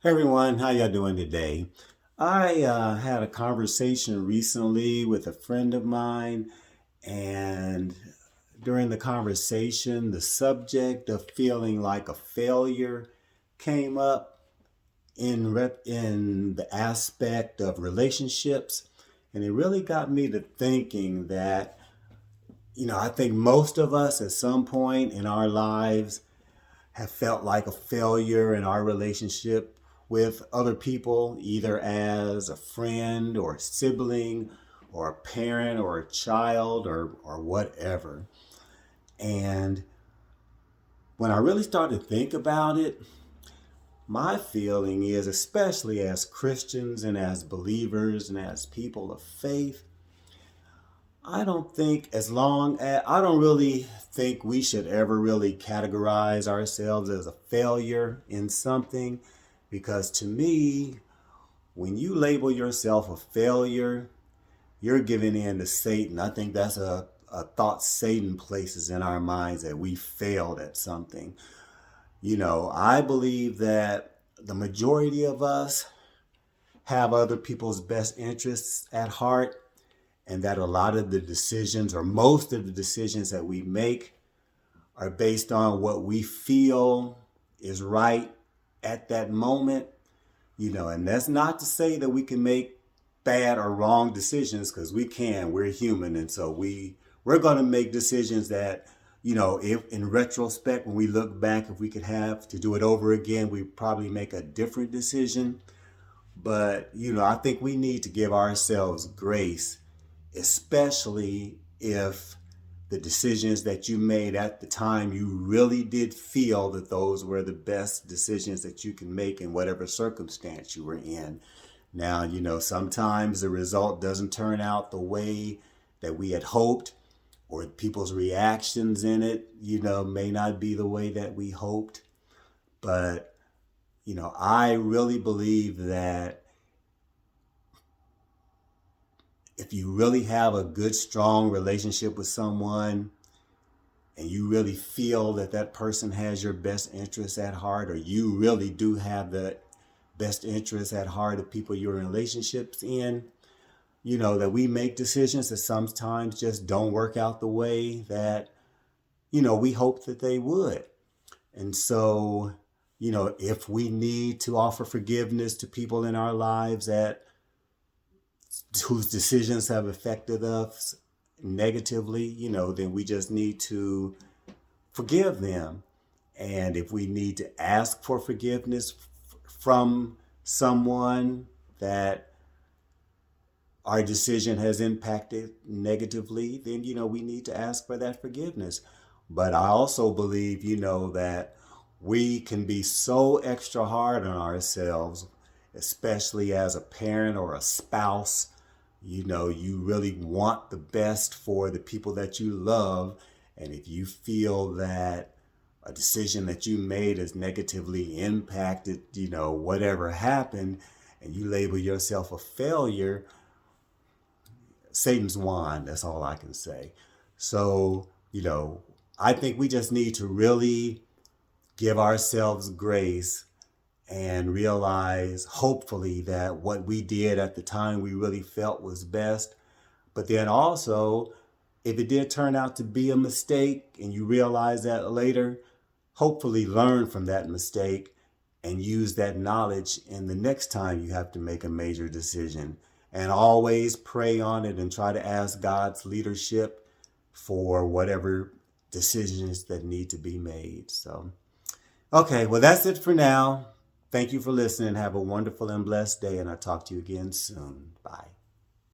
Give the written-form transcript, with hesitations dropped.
Hey everyone, how y'all doing today? I had a conversation recently with a friend of mine, and during the conversation, the subject of feeling like a failure came up in the aspect of relationships, and it really got me to thinking that I think most of us at some point in our lives have felt like a failure in our relationship with other people, either as a friend or a sibling or a parent or a child or whatever. And when I really started to think about it, my feeling is, especially as Christians and as believers and as people of faith, I don't think as long as I don't really think we should ever really categorize ourselves as a failure in something, because to me, when you label yourself a failure, you're giving in to Satan. I think that's a thought Satan places in our minds, that we failed at something. I believe that the majority of us have other people's best interests at heart, and that a lot of the decisions, or most of the decisions that we make, are based on what we feel is right at that moment. And that's not to say that we can make bad or wrong decisions, because we can. We're human, and so we're going to make decisions that, if in retrospect, when we look back, if we could have to do it over again, we probably make a different decision. But I think we need to give ourselves grace, especially if the decisions that you made at the time, you really did feel that those were the best decisions that you can make in whatever circumstance you were in. Now, sometimes the result doesn't turn out the way that we had hoped, or people's reactions in it, may not be the way that we hoped. But, I really believe that if you really have a good, strong relationship with someone, and you really feel that that person has your best interests at heart, or you really do have the best interests at heart of people you're in relationships in, that we make decisions that sometimes just don't work out the way that, we hope that they would. And so, if we need to offer forgiveness to people in our lives that whose decisions have affected us negatively, then we just need to forgive them. And if we need to ask for forgiveness from someone that our decision has impacted negatively, then, we need to ask for that forgiveness. But I also believe, that we can be so extra hard on ourselves, especially as a parent or a spouse. You really want the best for the people that you love. And if you feel that a decision that you made has negatively impacted, whatever happened, and you label yourself a failure, Satan's won. That's all I can say. So, I think we just need to really give ourselves grace and realize, hopefully, that what we did at the time we really felt was best. But then also, if it did turn out to be a mistake and you realize that later, hopefully learn from that mistake and use that knowledge in the next time you have to make a major decision. And always pray on it and try to ask God's leadership for whatever decisions that need to be made. So, okay, well, that's it for now. Thank you for listening. Have a wonderful and blessed day, and I'll talk to you again soon. Bye.